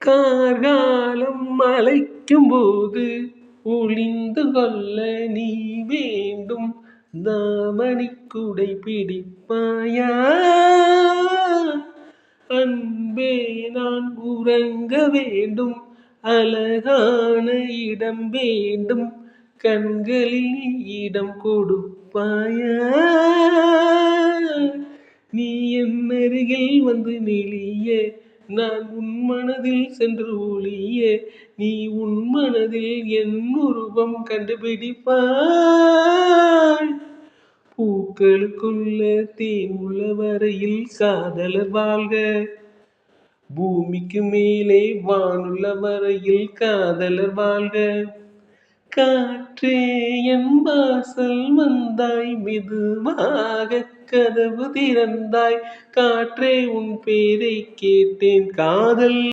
கார்காலம் அழைக்கும் போது ஒளிந்து கொள்ள நீ வேண்டும். தாமணி குடை பிடிப்பாயா? அன்பே நான் உறங்க வேண்டும். அழகான இடம் வேண்டும். கண்களில் இடம் கொடுப்பாயா? நீ என் அருகில் வந்து நெளிய நான் உன் மனதில் சென்று ஒளிய நீ உன் மனதில் என் உருவம் கண்டுபிடிப்பாய். பூக்களுக்குள்ள தேன் உள்ள வரையில் காதலர் வாழ்க. பூமிக்கு மேலே வானுள்ள வரையில் காதலர் வாழ்க. காற்றே என் வாசல் வந்தாய், மெதுவாக கதவு திறந்தாய். காற்றே உன் பேரை கேட்டேன், காதல்